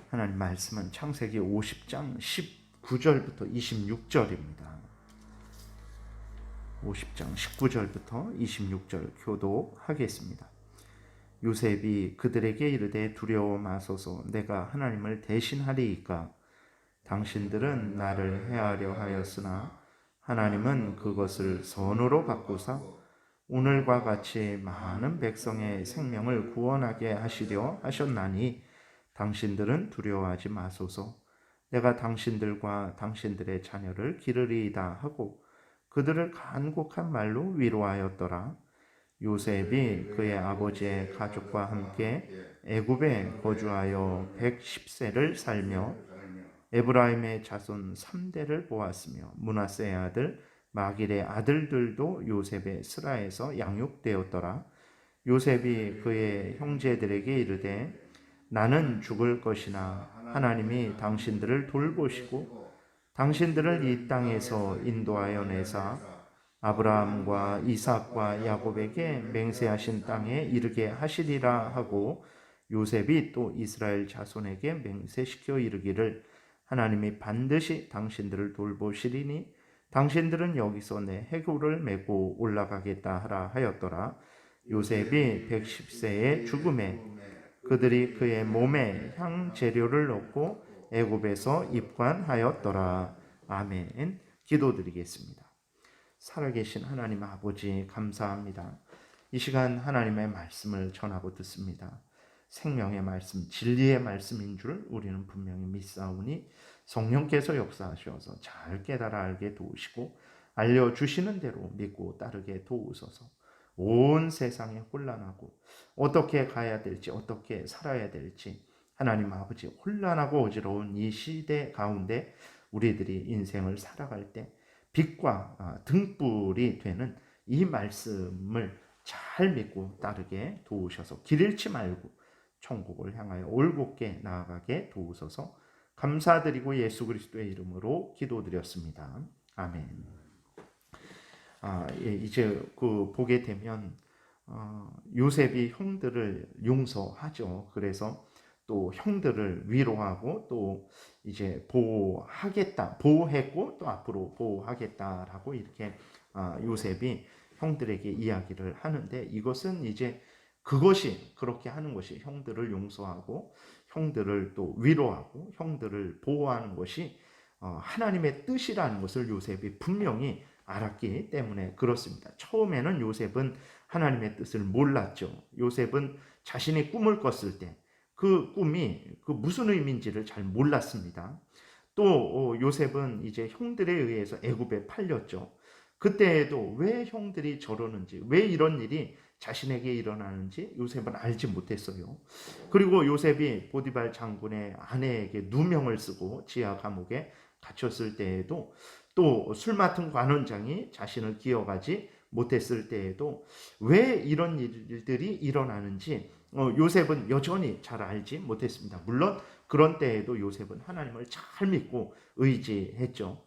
하나님 말씀은 창세기 50장 19절부터 26절입니다. 50장 19절부터 26절 교도하겠습니다. 요셉이 그들에게 이르되 두려워 마소서, 내가 하나님을 대신하리이까. 당신들은 나를 해하려 하였으나 하나님은 그것을 선으로 바꾸사 오늘과 같이 많은 백성의 생명을 구원하게 하시려 하셨나니 당신들은 두려워하지 마소서. 내가 당신들과 당신들의 자녀를 기르리이다 하고 그들을 간곡한 말로 위로하였더라. 요셉이 그의 아버지의 가족과 함께 애굽에 거주하여 110세를 살며 에브라임의 자손 3대를 보았으며 므낫세의 아들 마길의 아들들도 요셉의 스라에서 양육되었더라. 요셉이 그의 형제들에게 이르되 나는 죽을 것이나 하나님이 당신들을 돌보시고 당신들을 이 땅에서 인도하여 내사 아브라함과 이삭과 야곱에게 맹세하신 땅에 이르게 하시리라 하고 요셉이 또 이스라엘 자손에게 맹세시켜 이르기를 하나님이 반드시 당신들을 돌보시리니 당신들은 여기서 내 해골을 메고 올라가겠다 하라 하였더라. 요셉이 110세의 죽음에 그들이 그의 몸에 향 재료를 넣고 애굽에서 입관하였더라. 아멘. 기도드리겠습니다. 살아계신 하나님 아버지 감사합니다. 이 시간 하나님의 말씀을 전하고 듣습니다. 생명의 말씀, 진리의 말씀인 줄 우리는 분명히 믿사오니 성령께서 역사하셔서 잘 깨달아 알게 도우시고 알려주시는 대로 믿고 따르게 도우소서. 온 세상에 혼란하고 어떻게 가야 될지 어떻게 살아야 될지 하나님 아버지 혼란하고 어지러운 이 시대 가운데 우리들이 인생을 살아갈 때 빛과 등불이 되는 이 말씀을 잘 믿고 따르게 도우셔서 길 잃지 말고 천국을 향하여 올곧게 나아가게 도우소서. 감사드리고 예수 그리스도의 이름으로 기도드렸습니다. 아멘. 이제 보게 되면 요셉이 형들을 용서하죠. 그래서 또 형들을 위로하고 또 이제 보호했고 또 앞으로 보호하겠다라고 이렇게 요셉이 형들에게 이야기를 하는데 이것은 이제 그것이 그렇게 하는 것이 형들을 용서하고 형들을 또 위로하고 형들을 보호하는 것이 하나님의 뜻이라는 것을 요셉이 분명히 알았기 때문에 그렇습니다. 처음에는 요셉은 하나님의 뜻을 몰랐죠. 요셉은 자신이 꿈을 꿨을 때 그 꿈이 그 무슨 의미인지를 잘 몰랐습니다. 또 요셉은 이제 형들에 의해서 애굽에 팔렸죠. 그때에도 왜 형들이 저러는지, 왜 이런 일이 자신에게 일어나는지 요셉은 알지 못했어요. 그리고 요셉이 보디발 장군의 아내에게 누명을 쓰고 지하 감옥에 갇혔을 때에도 또 술 맡은 관원장이 자신을 기억하지 못했을 때에도 왜 이런 일들이 일어나는지 요셉은 여전히 잘 알지 못했습니다. 물론 그런 때에도 요셉은 하나님을 잘 믿고 의지했죠.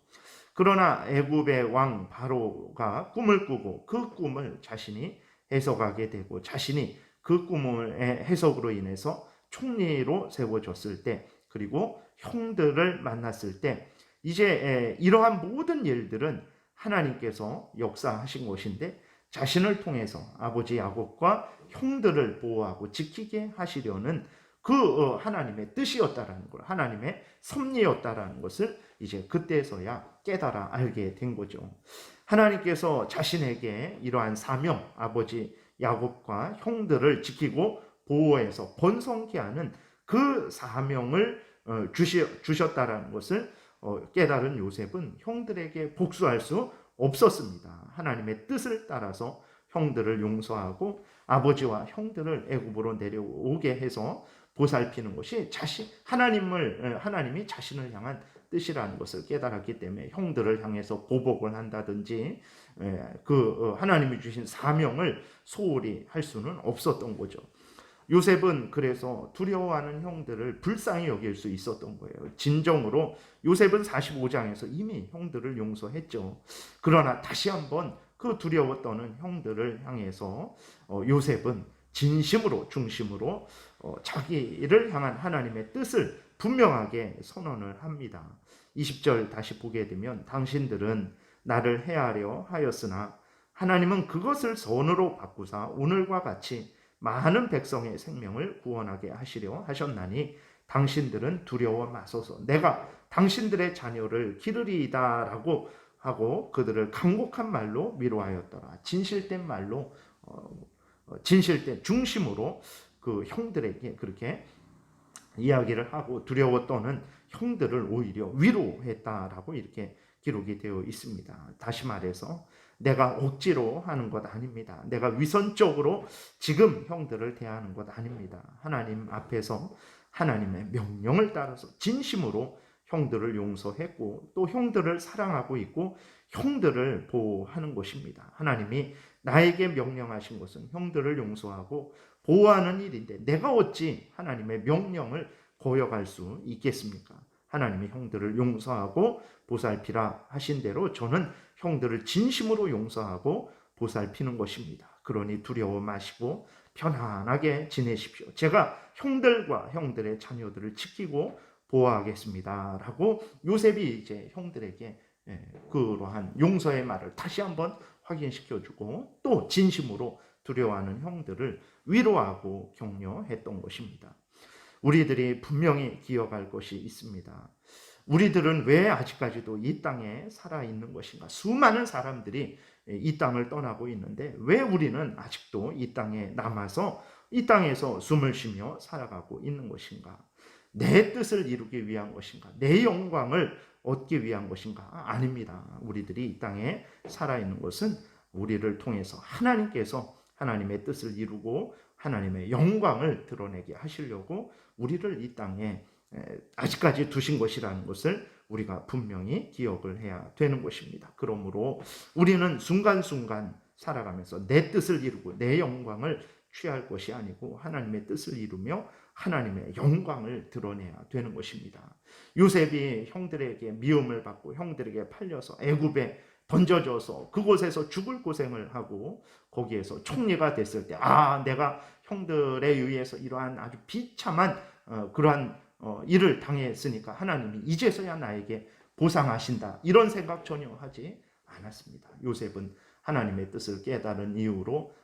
그러나 애굽의 왕 바로가 꿈을 꾸고 그 꿈을 자신이 해석하게 되고 자신이 그 꿈의 해석으로 인해서 총리로 세워졌을 때 그리고 형들을 만났을 때 이제 이러한 모든 일들은 하나님께서 역사하신 것인데 자신을 통해서 아버지 야곱과 형들을 보호하고 지키게 하시려는 그 하나님의 뜻이었다라는 걸, 하나님의 섭리였다라는 것을 이제 그때서야 깨달아 알게 된 거죠. 하나님께서 자신에게 이러한 사명, 아버지 야곱과 형들을 지키고 보호해서 번성케 하는 그 사명을 주셨다라는 것을 깨달은 요셉은 형들에게 복수할 수 없었습니다. 하나님의 뜻을 따라서 형들을 용서하고 아버지와 형들을 애굽으로 내려오게 해서 보살피는 것이 하나님이 자신을 향한 뜻이라는 것을 깨달았기 때문에 형들을 향해서 보복을 한다든지 하나님이 주신 사명을 소홀히 할 수는 없었던 거죠. 요셉은 그래서 두려워하는 형들을 불쌍히 여길 수 있었던 거예요. 진정으로 요셉은 45장에서 이미 형들을 용서했죠. 그러나 다시 한번 그 두려워 떠는 형들을 향해서 요셉은 진심으로 중심으로 자기를 향한 하나님의 뜻을 분명하게 선언을 합니다. 20절 다시 보게 되면 당신들은 나를 해하려 하였으나 하나님은 그것을 선으로 바꾸사 오늘과 같이 많은 백성의 생명을 구원하게 하시려 하셨나니 당신들은 두려워 마소서. 내가 당신들의 자녀를 기르리이다라고 하고 그들을 간곡한 말로 위로하였더라. 진실된 말로 진실된 중심으로 그 형들에게 그렇게 이야기를 하고 두려워 떠는 형들을 오히려 위로했다라고 이렇게 기록이 되어 있습니다. 다시 말해서 내가 억지로 하는 것 아닙니다. 내가 위선적으로 지금 형들을 대하는 것 아닙니다. 하나님 앞에서 하나님의 명령을 따라서 진심으로 형들을 용서했고 또 형들을 사랑하고 있고 형들을 보호하는 것입니다. 하나님이 나에게 명령하신 것은 형들을 용서하고 보호하는 일인데 내가 어찌 하나님의 명령을 거역할 수 있겠습니까? 하나님이 형들을 용서하고 보살피라 하신 대로 저는 형들을 진심으로 용서하고 보살피는 것입니다. 그러니 두려워 마시고 편안하게 지내십시오. 제가 형들과 형들의 자녀들을 지키고 보호하겠습니다. 라고 요셉이 이제 형들에게 그러한 용서의 말을 다시 한번 확인시켜주고 또 진심으로 두려워하는 형들을 위로하고 격려했던 것입니다. 우리들이 분명히 기억할 것이 있습니다. 우리들은 왜 아직까지도 이 땅에 살아있는 것인가? 수많은 사람들이 이 땅을 떠나고 있는데 왜 우리는 아직도 이 땅에 남아서 이 땅에서 숨을 쉬며 살아가고 있는 것인가? 내 뜻을 이루기 위한 것인가? 내 영광을 얻기 위한 것인가? 아닙니다. 우리들이 이 땅에 살아있는 것은 우리를 통해서 하나님께서 하나님의 뜻을 이루고 하나님의 영광을 드러내게 하시려고 우리를 이 땅에 아직까지 두신 것이라는 것을 우리가 분명히 기억을 해야 되는 것입니다. 그러므로 우리는 순간순간 살아가면서 내 뜻을 이루고 내 영광을 취할 것이 아니고 하나님의 뜻을 이루며 하나님의 영광을 드러내야 되는 것입니다. 요셉이 형들에게 미움을 받고 형들에게 팔려서 애굽에 던져져서 그곳에서 죽을 고생을 하고 거기에서 총리가 됐을 때 내가 형들에 의해서 이러한 아주 비참한 그러한 일을 당했으니까 하나님이 이제서야 나에게 보상하신다 이런 생각 전혀 하지 않았습니다. 요셉은 하나님의 뜻을 깨달은 이유로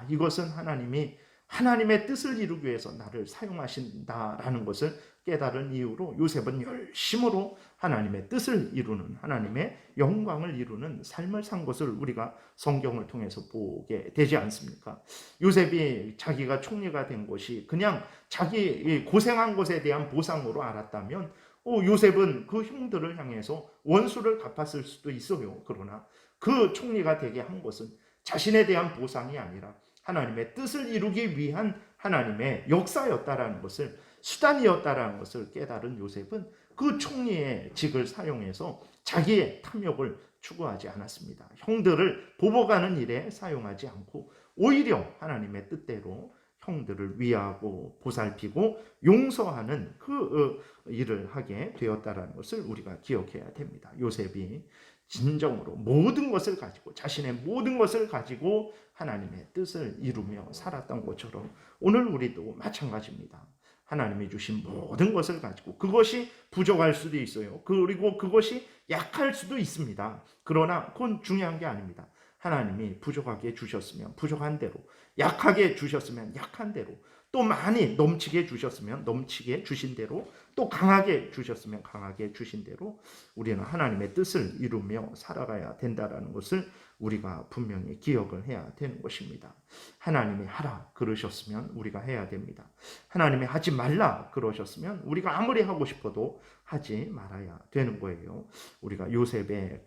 이것은 하나님이 하나님의 뜻을 이루기 위해서 나를 사용하신다라는 것을 깨달은 이유로 요셉은 열심으로 하나님의 뜻을 이루는 하나님의 영광을 이루는 삶을 산 것을 우리가 성경을 통해서 보게 되지 않습니까? 요셉이 자기가 총리가 된 것이 그냥 자기 고생한 것에 대한 보상으로 알았다면 요셉은 그 형들을 향해서 원수를 갚았을 수도 있어요. 그러나 그 총리가 되게 한 것은 자신에 대한 보상이 아니라 하나님의 뜻을 이루기 위한 하나님의 역사였다라는 것을 수단이었다라는 것을 깨달은 요셉은 그 총리의 직을 사용해서 자기의 탐욕을 추구하지 않았습니다. 형들을 보복하는 일에 사용하지 않고 오히려 하나님의 뜻대로 형들을 위하고 보살피고 용서하는 그 일을 하게 되었다라는 것을 우리가 기억해야 됩니다. 요셉이 진정으로 모든 것을 가지고 자신의 모든 것을 가지고 하나님의 뜻을 이루며 살았던 것처럼 오늘 우리도 마찬가지입니다. 하나님이 주신 모든 것을 가지고 그것이 부족할 수도 있어요. 그리고 그것이 약할 수도 있습니다. 그러나 그건 중요한 게 아닙니다. 하나님이 부족하게 주셨으면 부족한 대로, 약하게 주셨으면 약한 대로, 또 많이 넘치게 주셨으면 넘치게 주신 대로, 또 강하게 주셨으면 강하게 주신 대로 우리는 하나님의 뜻을 이루며 살아가야 된다는 것을 우리가 분명히 기억을 해야 되는 것입니다. 하나님이 하라 그러셨으면 우리가 해야 됩니다. 하나님이 하지 말라 그러셨으면 우리가 아무리 하고 싶어도 하지 말아야 되는 거예요. 우리가 요셉의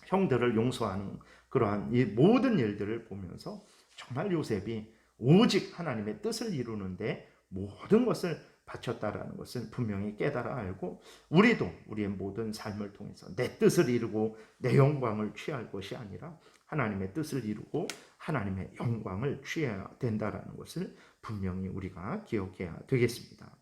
형들을 용서하는 그러한 이 모든 일들을 보면서 정말 요셉이 오직 하나님의 뜻을 이루는데 모든 것을 바쳤다라는 것을 분명히 깨달아 알고 우리도 우리의 모든 삶을 통해서 내 뜻을 이루고 내 영광을 취할 것이 아니라 하나님의 뜻을 이루고 하나님의 영광을 취해야 된다라는 것을 분명히 우리가 기억해야 되겠습니다.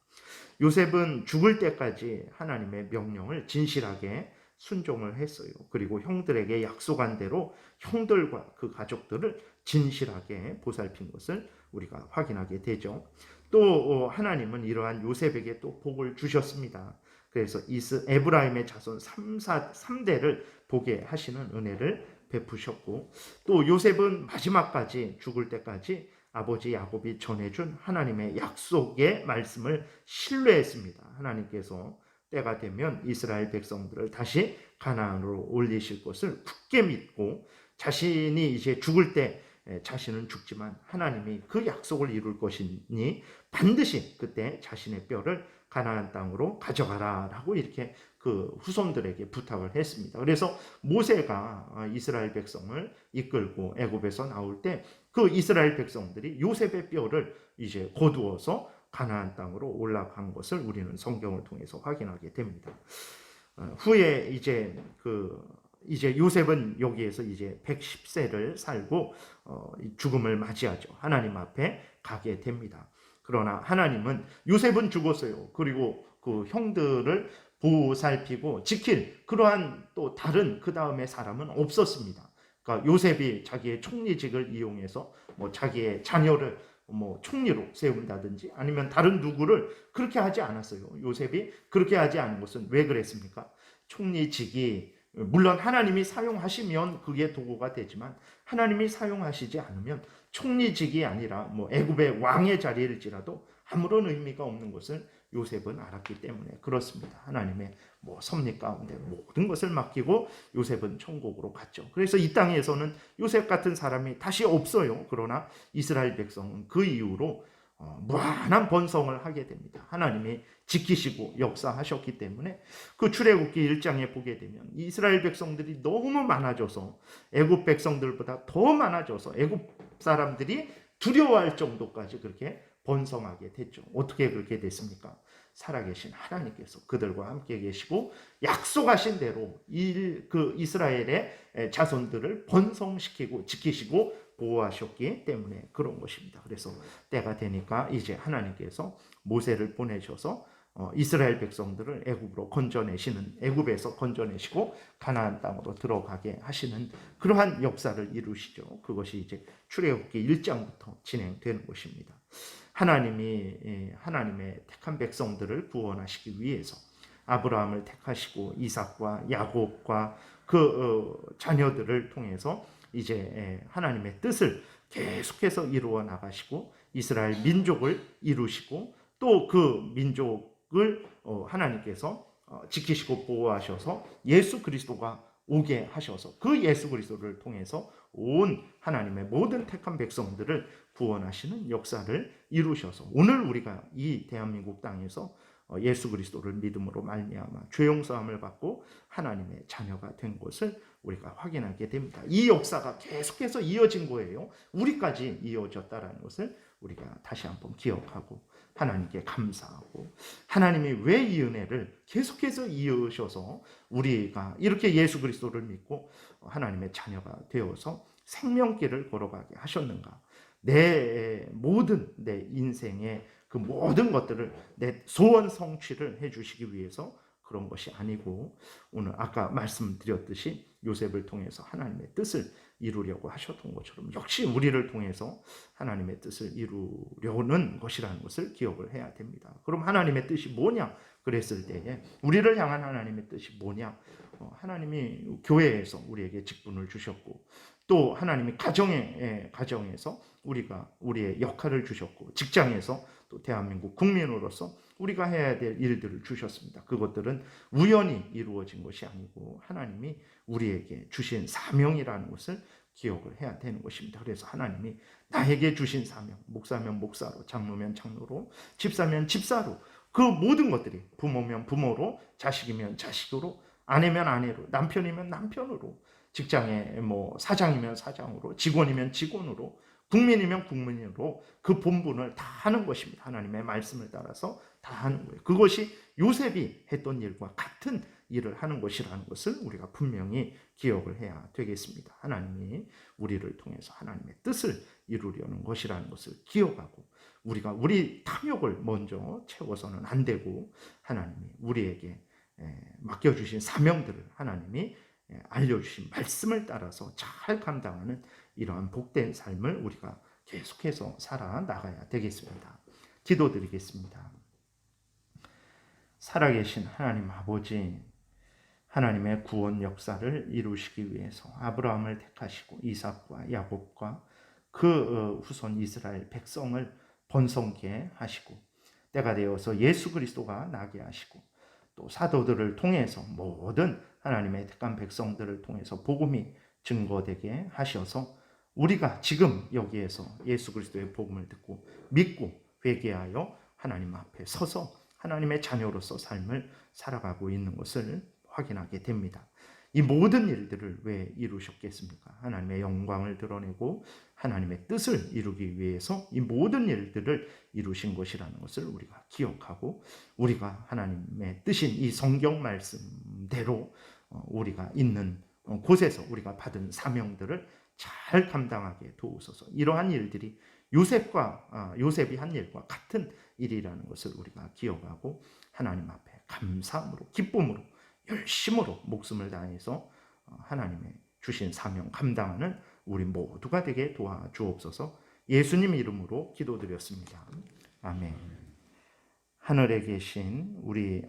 요셉은 죽을 때까지 하나님의 명령을 진실하게 순종을 했어요. 그리고 형들에게 약속한 대로 형들과 그 가족들을 진실하게 보살핀 것을 우리가 확인하게 되죠. 또 하나님은 이러한 요셉에게 또 복을 주셨습니다. 그래서 에브라임의 자손 3대를 보게 하시는 은혜를 베푸셨고, 또 요셉은 마지막까지 죽을 때까지 아버지 야곱이 전해준 하나님의 약속의 말씀을 신뢰했습니다. 하나님께서 때가 되면 이스라엘 백성들을 다시 가나안으로 올리실 것을 굳게 믿고, 자신이 이제 죽을 때 자신은 죽지만 하나님이 그 약속을 이룰 것이니 반드시 그때 자신의 뼈를 가나안 땅으로 가져가라라고 이렇게 그 후손들에게 부탁을 했습니다. 그래서 모세가 이스라엘 백성을 이끌고 애굽에서 나올 때 그 이스라엘 백성들이 요셉의 뼈를 이제 거두어서 가나안 땅으로 올라간 것을 우리는 성경을 통해서 확인하게 됩니다. 후에 이제 요셉은 여기에서 이제 110세를 살고 죽음을 맞이하죠. 하나님 앞에 가게 됩니다. 그러나 하나님은 요셉은 죽었어요. 그리고 그 형들을 보살피고 지킬 그러한 또 다른 그 다음에 사람은 없었습니다. 그러니까 요셉이 자기의 총리직을 이용해서 뭐 자기의 자녀를 뭐 총리로 세운다든지 아니면 다른 누구를 그렇게 하지 않았어요. 요셉이 그렇게 하지 않은 것은 왜 그랬습니까? 총리직이 물론 하나님이 사용하시면 그게 도구가 되지만 하나님이 사용하시지 않으면 총리직이 아니라 뭐 애굽의 왕의 자리일지라도 아무런 의미가 없는 것을 요셉은 알았기 때문에 그렇습니다. 하나님의 뭐 섭리 가운데 모든 것을 맡기고 요셉은 천국으로 갔죠. 그래서 이 땅에서는 요셉 같은 사람이 다시 없어요. 그러나 이스라엘 백성은 그 이후로 무한한 번성을 하게 됩니다. 하나님이 지키시고 역사하셨기 때문에 그 출애굽기 1장에 보게 되면 이스라엘 백성들이 너무 많아져서 애굽 백성들보다 더 많아져서 애굽 사람들이 두려워할 정도까지 그렇게 번성하게 됐죠. 어떻게 그렇게 됐습니까? 살아계신 하나님께서 그들과 함께 계시고 약속하신 대로 그 이스라엘의 자손들을 번성시키고 지키시고 보호하셨기 때문에 그런 것입니다. 그래서 때가 되니까 이제 하나님께서 모세를 보내셔서 이스라엘 백성들을 애굽에서 건져내시고 가나안 땅으로 들어가게 하시는 그러한 역사를 이루시죠. 그것이 이제 출애굽기 1장부터 진행되는 것입니다. 하나님의 택한 백성들을 구원하시기 위해서 아브라함을 택하시고 이삭과 야곱과 그 자녀들을 통해서 이제 하나님의 뜻을 계속해서 이루어 나가시고 이스라엘 민족을 이루시고 또 그 민족을 하나님께서 지키시고 보호하셔서 예수 그리스도가 오게 하셔서 그 예수 그리스도를 통해서 온 하나님의 모든 택한 백성들을 구원하시는 역사를 이루셔서 오늘 우리가 이 대한민국 땅에서 예수 그리스도를 믿음으로 말미암아 죄 용서함을 받고 하나님의 자녀가 된 것을 우리가 확인하게 됩니다. 이 역사가 계속해서 이어진 거예요. 우리까지 이어졌다라는 것을 우리가 다시 한번 기억하고 하나님께 감사하고 하나님이 왜 이 은혜를 계속해서 이으셔서 우리가 이렇게 예수 그리스도를 믿고 하나님의 자녀가 되어서 생명길을 걸어가게 하셨는가. 내 인생의 그 모든 것들을 내 소원 성취를 해주시기 위해서 그런 것이 아니고 오늘 아까 말씀드렸듯이 요셉을 통해서 하나님의 뜻을 이루려고 하셨던 것처럼 역시 우리를 통해서 하나님의 뜻을 이루려는 것이라는 것을 기억을 해야 됩니다. 그럼 하나님의 뜻이 뭐냐? 그랬을 때에 우리를 향한 하나님의 뜻이 뭐냐? 하나님이 교회에서 우리에게 직분을 주셨고 또 하나님이 가정에서 우리의 역할을 주셨고 직장에서 또 대한민국 국민으로서 우리가 해야 될 일들을 주셨습니다. 그것들은 우연히 이루어진 것이 아니고 하나님이 우리에게 주신 사명이라는 것을 기억을 해야 되는 것입니다. 그래서 하나님이 나에게 주신 사명, 목사면 목사로, 장로면 장로로, 집사면 집사로 그 모든 것들이 부모면 부모로, 자식이면 자식으로, 아내면 아내로, 남편이면 남편으로, 직장에 뭐 사장이면 사장으로, 직원이면 직원으로, 국민이면 국민으로 그 본분을 다 하는 것입니다. 하나님의 말씀을 따라서 다 하는 거예요. 그것이 요셉이 했던 일과 같은 일을 하는 것이라는 것을 우리가 분명히 기억을 해야 되겠습니다. 하나님이 우리를 통해서 하나님의 뜻을 이루려는 것이라는 것을 기억하고 우리가 우리 탐욕을 먼저 채워서는 안 되고 하나님이 우리에게 맡겨주신 사명들을 하나님이 알려주신 말씀을 따라서 잘 감당하는 이러한 복된 삶을 우리가 계속해서 살아나가야 되겠습니다. 기도드리겠습니다. 살아계신 하나님 아버지, 하나님의 구원 역사를 이루시기 위해서 아브라함을 택하시고 이삭과 야곱과 그 후손 이스라엘 백성을 번성케 하시고 때가 되어서 예수 그리스도가 나게 하시고 또 사도들을 통해서 모든 하나님의 택한 백성들을 통해서 복음이 증거되게 하셔서 우리가 지금 여기에서 예수 그리스도의 복음을 듣고 믿고 회개하여 하나님 앞에 서서 하나님의 자녀로서 삶을 살아가고 있는 것을 확인하게 됩니다. 이 모든 일들을 왜 이루셨겠습니까? 하나님의 영광을 드러내고 하나님의 뜻을 이루기 위해서 이 모든 일들을 이루신 것이라는 것을 우리가 기억하고 우리가 하나님의 뜻인 이 성경 말씀대로 우리가 있는 곳에서 우리가 받은 사명들을 잘 감당하게 도우소서. 이러한 일들이 요셉이 한 일과 같은 일이라는 것을 우리가 기억하고 하나님 앞에 감사함으로 기쁨으로 열심으로 목숨을 다해서 하나님의 주신 사명 감당하는 우리 모두가 되게 도와주옵소서. 예수님 이름으로 기도드렸습니다. 아멘. 하늘에 계신 우리